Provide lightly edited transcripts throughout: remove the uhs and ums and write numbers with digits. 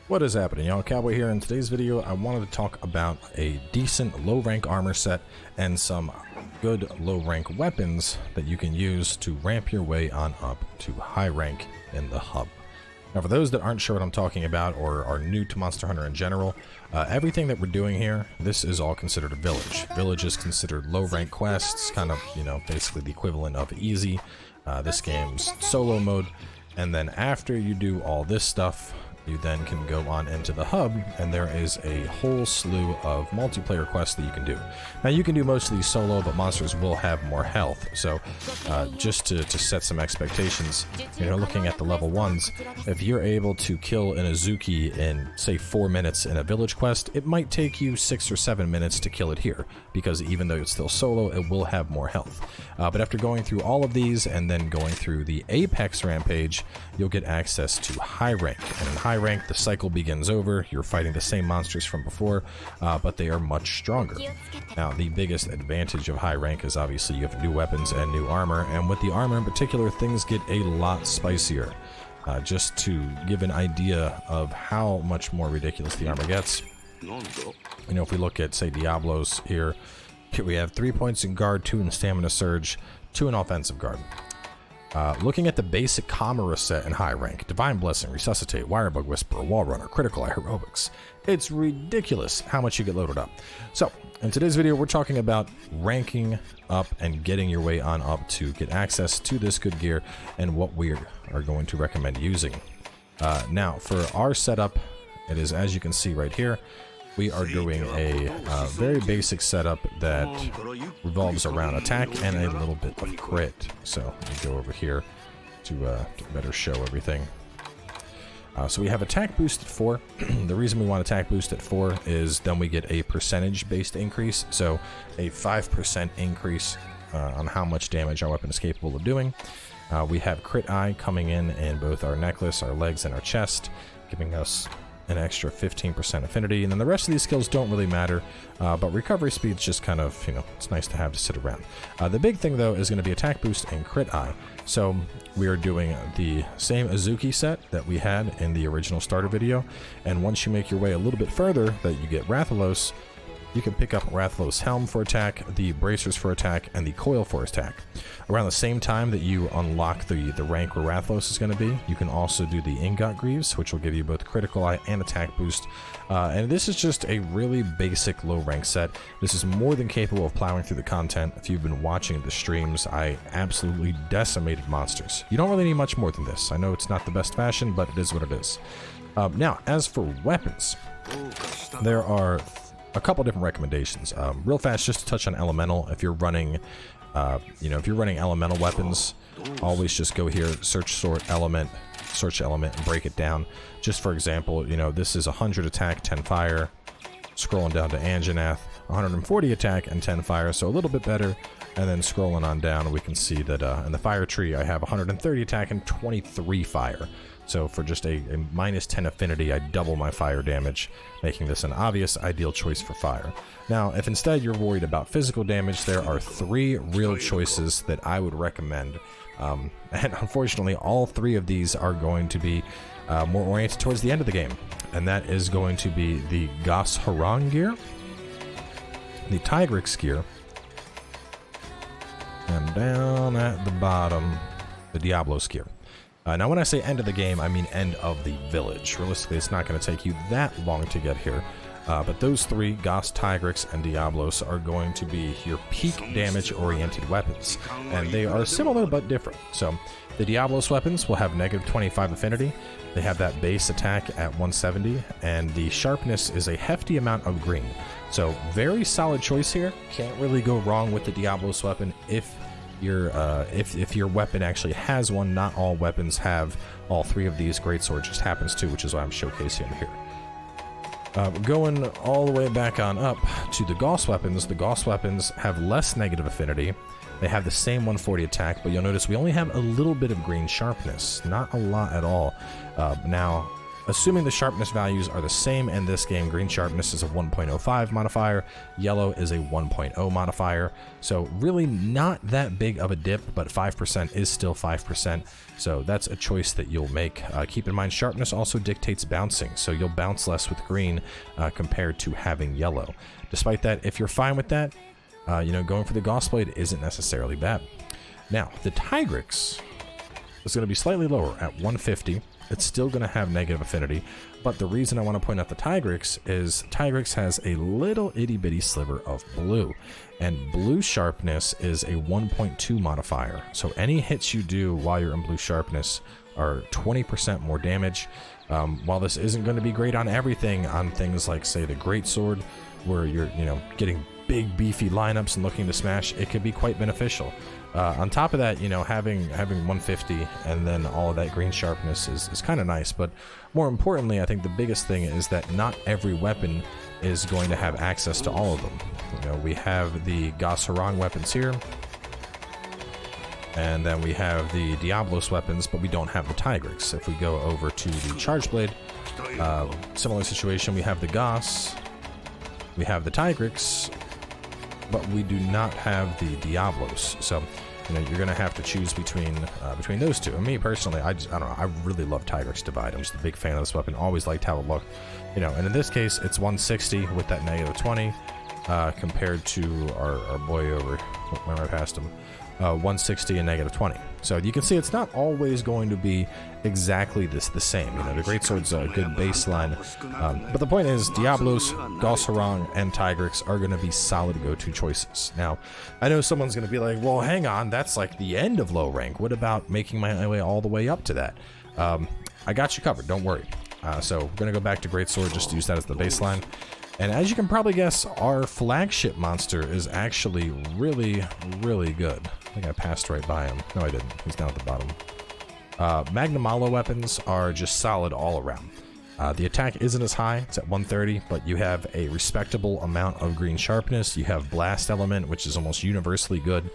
What is happening, y'all? Cowboy here. In today's video, I wanted to talk about a decent low-rank armor set and some good low-rank weapons that you can use to ramp your way on up to high rank in the hub. Now, for those that aren't sure what I'm talking about or are new to Monster Hunter in general, everything that we're doing here, this is all considered a village. Village is considered low-rank quests, kind of, basically the equivalent of easy. This game's solo mode, and then after you do all this stuff, you then can go on into the hub, and there is a whole slew of multiplayer quests that you can do. Now, you can do most of these solo, but monsters will have more health. So, just to set some expectations, looking at the level 1s, if you're able to kill an Azuki in, say, 4 minutes in a village quest, it might take you 6 or 7 minutes to kill it here, because even though it's still solo, it will have more health. But after going through all of these, and then going through the Apex Rampage, you'll get access to high rank, and in high rank, the cycle begins over. You're fighting the same monsters from before, but they are much stronger. Now, the biggest advantage of high rank is obviously you have new weapons and new armor, and with the armor in particular, things get a lot spicier. Just to give an idea of how much more ridiculous the armor gets, if we look at, say, Diablos here we have 3 points in guard, 2 in stamina surge, 2 in offensive guard. Looking at the basic Kamura set in high rank, Divine Blessing, Resuscitate, Wirebug Whisper, Wall Runner, Critical Eye, Heroics. It's ridiculous how much you get loaded up. So, in today's video, we're talking about ranking up and getting your way on up to get access to this good gear and what we are going to recommend using. Now, for our setup, it is, as you can see right here, we are doing a very basic setup that revolves around attack and a little bit of crit. So let me go over here to better show everything. So we have attack boost at 4. The reason we want attack boost at 4 is then we get a percentage-based increase. So a 5% increase on how much damage our weapon is capable of doing. We have crit eye coming in both our necklace, our legs, and our chest, giving us an extra 15% affinity, and then the rest of these skills don't really matter, but recovery speed's just kind of, it's nice to have to sit around. The big thing, though, is going to be attack boost and crit eye. So we are doing the same Azuki set that we had in the original starter video, and once you make your way a little bit further, that you get Rathalos, you can pick up Rathalos' Helm for attack, the Bracers for attack, and the Coil for attack. Around the same time that you unlock the rank where Rathalos is going to be, you can also do the Ingot Greaves, which will give you both Critical Eye and Attack Boost. And this is just a really basic low-rank set. This is more than capable of plowing through the content. If you've been watching the streams, I absolutely decimated monsters. You don't really need much more than this. I know it's not the best fashion, but it is what it is. Now, as for weapons, there are a couple different recommendations. Real fast, just to touch on elemental. If you're running, if you're running elemental weapons, always just go here, search element, and break it down. Just for example, this is 100 attack, 10 fire. Scrolling down to Anjanath, 140 attack and 10 fire, so a little bit better. And then scrolling on down, we can see that in the fire tree, I have 130 attack and 23 fire. So for just a minus 10 affinity, I double my fire damage, making this an obvious ideal choice for fire. Now, if instead you're worried about physical damage, there are 3 real choices that I would recommend. And unfortunately, all 3 of these are going to be more oriented towards the end of the game. And that is going to be the Gos Harang gear, the Tigrix gear, and down at the bottom, the Diablos gear. Now, when I say end of the game, I mean end of the village. Realistically, it's not going to take you that long to get here. But those 3, Gos, Tigrix, and Diablos, are going to be your peak damage-oriented weapons. And they are similar but different. So, the Diablos weapons will have negative 25 affinity. They have that base attack at 170, and the sharpness is a hefty amount of green. So, very solid choice here. Can't really go wrong with the Diablos weapon if your weapon actually has one. Not all weapons have all 3 of these. Greatsword just happens to, which is why I'm showcasing it here. Going all the way back on up to the Gauss weapons have less negative affinity. They have the same 140 attack, but you'll notice we only have a little bit of green sharpness, not a lot at all. Now, Assuming the sharpness values are the same in this game, green sharpness is a 1.05 modifier, yellow is a 1.0 modifier, so really not that big of a dip, but 5% is still 5%, so that's a choice that you'll make. Keep in mind, sharpness also dictates bouncing, so you'll bounce less with green compared to having yellow. Despite that, if you're fine with that, going for the Gauss Blade isn't necessarily bad. Now, the Tigrex is going to be slightly lower at 150. It's still going to have negative affinity, but the reason I want to point out the Tigrex is Tigrex has a little itty-bitty sliver of blue, and blue sharpness is a 1.2 modifier, so any hits you do while you're in blue sharpness are 20% more damage. While this isn't going to be great on everything, on things like, say, the Greatsword, where you're, getting big beefy lineups and looking to smash, it could be quite beneficial. On top of that, having 150 and then all of that green sharpness is kind of nice, but more importantly, I think the biggest thing is that not every weapon is going to have access to all of them. We have the Gauss Harang weapons here, and then we have the Diablos weapons, but we don't have the Tigrex. If we go over to the Charge Blade, similar situation, we have the Gauss, we have the Tigrex, but we do not have the Diablos. So, you're going to have to choose between those two. And me personally, I don't know, I really love Tigrex Divide. I'm just a big fan of this weapon. Always liked how it looked. And in this case, it's 160 with that negative 20 compared to our boy over, when I passed him, 160 and negative 20. So you can see it's not always going to be exactly the same. The Greatsword's a good baseline, but the point is Diablos, Gauss Harang, and Tigrex are going to be solid go-to choices. Now, I know someone's going to be like, well, hang on, that's like the end of low rank. What about making my way all the way up to that? I got you covered, don't worry. So we're going to go back to Greatsword, just to use that as the baseline. And as you can probably guess, our flagship monster is actually really, really good. I think I passed right by him. No, I didn't. He's down at the bottom. Magnamalo weapons are just solid all around. The attack isn't as high. It's at 130, but you have a respectable amount of green sharpness. You have blast element, which is almost universally good.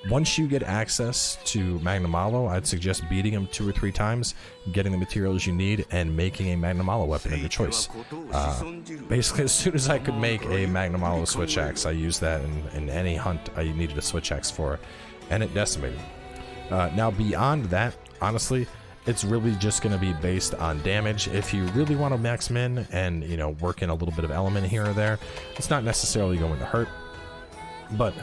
Once you get access to Magnamalo, I'd suggest beating him 2 or 3 times, getting the materials you need, and making a Magnamalo weapon of your choice. Basically, as soon as I could make a Magnamalo switch axe, I used that in any hunt I needed a switch axe for, and it decimated. Now, beyond that, honestly, it's really just going to be based on damage. If you really want to max min and, work in a little bit of element here or there, it's not necessarily going to hurt. But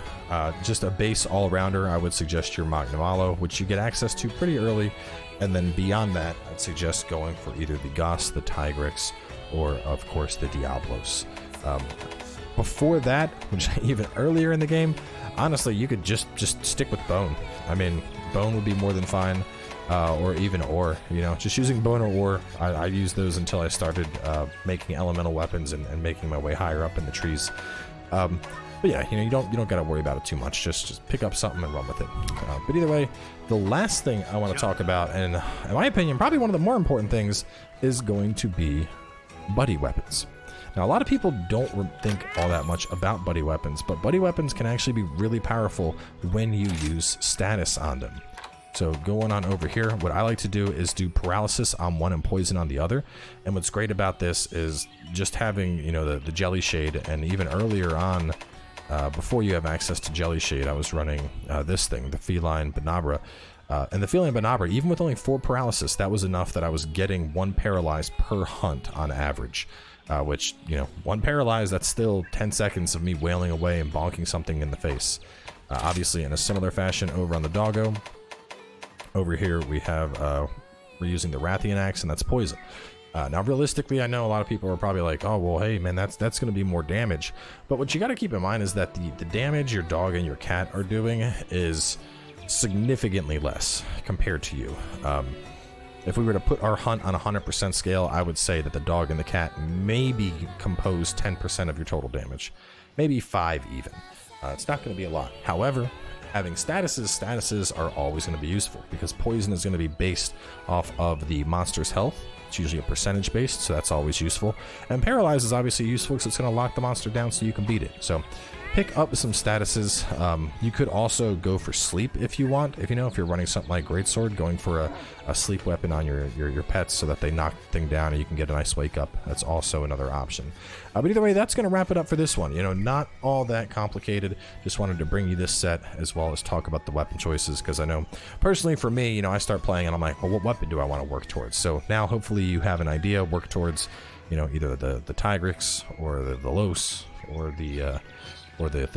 just a base all-rounder, I would suggest your Magnamalo, which you get access to pretty early, and then beyond that, I'd suggest going for either the Gauss, the Tigrex, or, of course, the Diablos. Before that, which even earlier in the game, honestly, you could just stick with Bone. I mean, Bone would be more than fine, or even Ore. Just using Bone or Ore, I used those until I started making elemental weapons and making my way higher up in the trees. But yeah, you don't got to worry about it too much. Just pick up something and run with it. But either way, the last thing I want to talk about, and in my opinion, probably one of the more important things, is going to be buddy weapons. Now, a lot of people don't think all that much about buddy weapons, but buddy weapons can actually be really powerful when you use status on them. So going on over here, what I like to do is do paralysis on one and poison on the other. And what's great about this is just having, the Jelly Shade, and even earlier on, before you have access to Jelly Shade, I was running this thing, the Feline Banabra. And the Feline Banabra, even with only 4 paralysis, that was enough that I was getting 1 paralyzed per hunt on average. Which, 1 paralyzed, that's still 10 seconds of me wailing away and bonking something in the face. Obviously, in a similar fashion over on the Doggo, over here we have, we're using the Rathian Axe, and that's poison. Now, realistically, I know a lot of people are probably like, oh, well, hey, man, that's going to be more damage. But what you got to keep in mind is that the damage your dog and your cat are doing is significantly less compared to you. If we were to put our hunt on a 100% scale, I would say that the dog and the cat maybe compose 10% of your total damage. Maybe 5 even. It's not going to be a lot. However, having statuses are always going to be useful, because poison is going to be based off of the monster's health. It's usually a percentage based, so that's always useful. And paralyze is obviously useful because it's going to lock the monster down so you can beat it. So pick up some statuses. You could also go for sleep if you want. If you're running something like Greatsword, going for a sleep weapon on your pets so that they knock the thing down and you can get a nice wake up. That's also another option. But either way, that's going to wrap it up for this one. Not all that complicated. Just wanted to bring you this set as well as talk about the weapon choices, because I know personally for me, I start playing and I'm like, well, what weapon do I want to work towards? So now hopefully you have an idea, work towards, either the Tigrix or the Los or the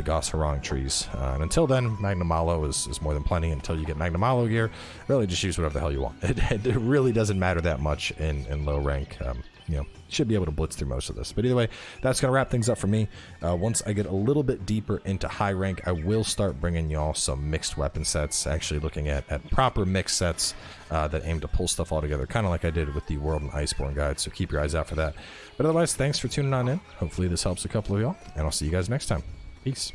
Gos Harang trees. And until then, Magnum Malo is more than plenty until you get Magnum Malo gear. Really just use whatever the hell you want. It really doesn't matter that much in low rank. Should be able to blitz through most of this. But either way, that's going to wrap things up for me. Once I get a little bit deeper into high rank, I will start bringing y'all some mixed weapon sets, actually looking at proper mixed sets that aim to pull stuff all together, kind of like I did with the World and Iceborne guide, so keep your eyes out for that. But otherwise, thanks for tuning on in. Hopefully this helps a couple of y'all, and I'll see you guys next time. Peace.